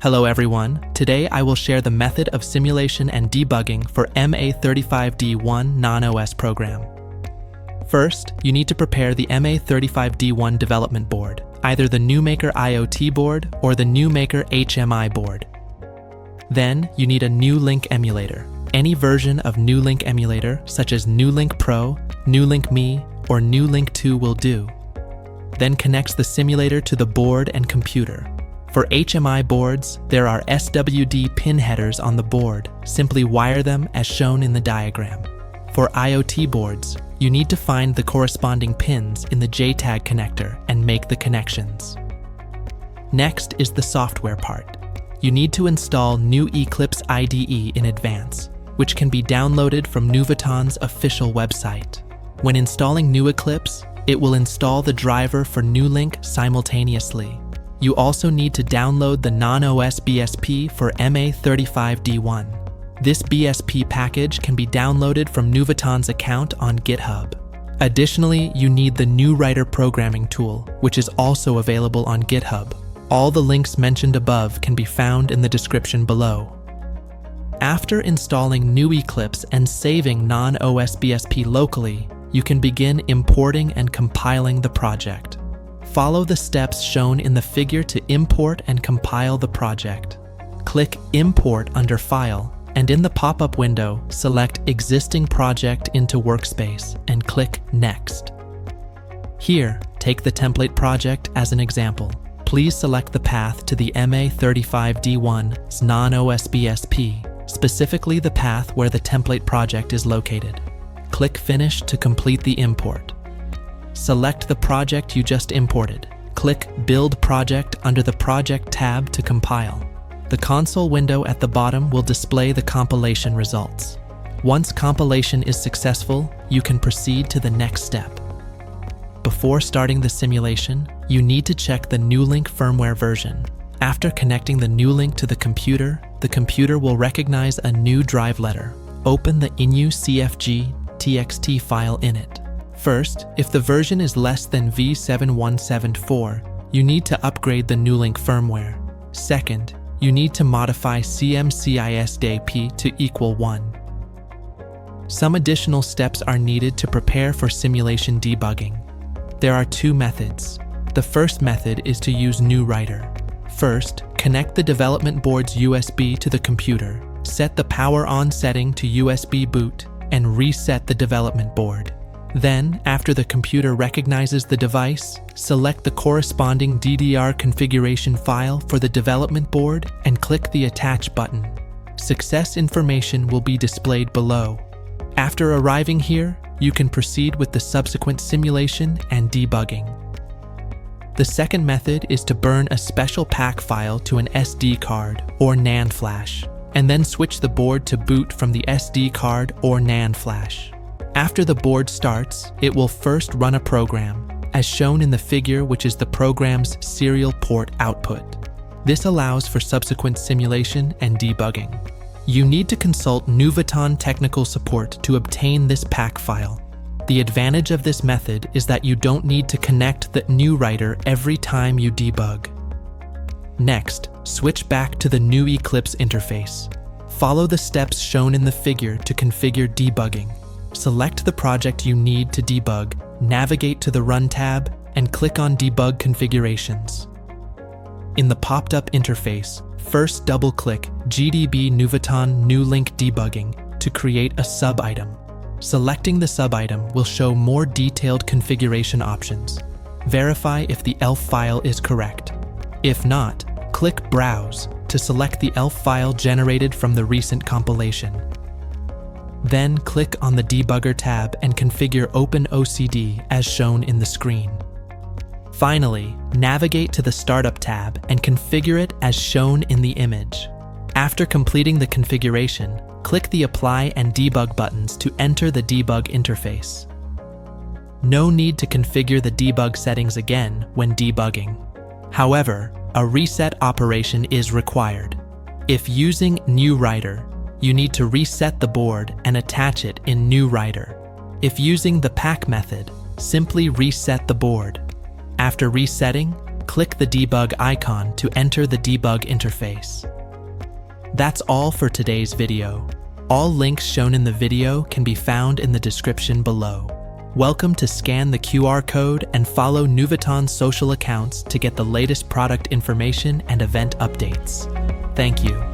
Hello everyone, today I will share the method of simulation and debugging for MA35D1 NonOS program. First, you need to prepare the MA35D1 development board, either the NewMaker IoT board or the NewMaker HMI board. Then, you need a NewLink emulator. Any version of NewLink emulator, such as NewLink Pro, NewLink Me, or NewLink 2 will do. Then connects the simulator to the board and computer. For HMI boards, there are SWD pin headers on the board. Simply wire them as shown in the diagram. For IoT boards, you need to find the corresponding pins in the JTAG connector and make the connections. Next is the software part. You need to install New Eclipse IDE in advance, which can be downloaded from Nuvoton's official website. When installing New Eclipse, it will install the driver for NewLink simultaneously. You also need to download the NonOS BSP for MA35D1. This BSP package can be downloaded from Nuvoton's account on GitHub. Additionally, you need the NewWriter programming tool, which is also available on GitHub. All the links mentioned above can be found in the description below. After installing New Eclipse and saving NonOS BSP locally, you can begin importing and compiling the project. Follow the steps shown in the figure to import and compile the project. Click Import under File, and in the pop-up window, select Existing Project into Workspace and click Next. Here, take the template project as an example. Please select the path to the MA35D1's NonOS BSP, specifically the path where the template project is located. Click Finish to complete the import. Select the project you just imported. Click Build Project under the Project tab to compile. The console window at the bottom will display the compilation results. Once compilation is successful, you can proceed to the next step. Before starting the simulation, you need to check the NewLink firmware version. After connecting the NewLink to the computer will recognize a new drive letter. Open the inu.cfg.txt file in it. First, if the version is less than v7174, you need to upgrade the NewLink firmware. Second, you need to modify cmcisdp to equal 1. Some additional steps are needed to prepare for simulation debugging. There are two methods. The first method is to use NewWriter. First, connect the development board's USB to the computer. Set the power on setting to USB boot and reset the development board. Then, after the computer recognizes the device, select the corresponding DDR configuration file for the development board and click the Attach button. Success information will be displayed below. After arriving here, you can proceed with the subsequent simulation and debugging. The second method is to burn a special pack file to an SD card or NAND flash, and then switch the board to boot from the SD card or NAND flash. After the board starts, it will first run a program, as shown in the figure, which is the program's serial port output. This allows for subsequent simulation and debugging. You need to consult Nuvoton technical support to obtain this pack file. The advantage of this method is that you don't need to connect the NewWriter every time you debug. Next, switch back to the New Eclipse interface. Follow the steps shown in the figure to configure debugging. Select the project you need to debug, navigate to the Run tab, and click on Debug Configurations. In the popped-up interface, first double-click GDB Nuvoton NewLink Debugging to create a sub-item. Selecting the sub-item will show more detailed configuration options. Verify if the ELF file is correct. If not, click Browse to select the ELF file generated from the recent compilation. Then click on the Debugger tab and configure OpenOCD as shown in the screen. Finally, navigate to the Startup tab and configure it as shown in the image. After completing the configuration, click the Apply and Debug buttons to enter the debug interface. No need to configure the debug settings again when debugging. However, a reset operation is required. If using NewWriter, you need to reset the board and attach it in NewWriter. If using the pack method, simply reset the board. After resetting, click the debug icon to enter the debug interface. That's all for today's video. All links shown in the video can be found in the description below. Welcome to scan the QR code and follow Nuvoton's social accounts to get the latest product information and event updates. Thank you.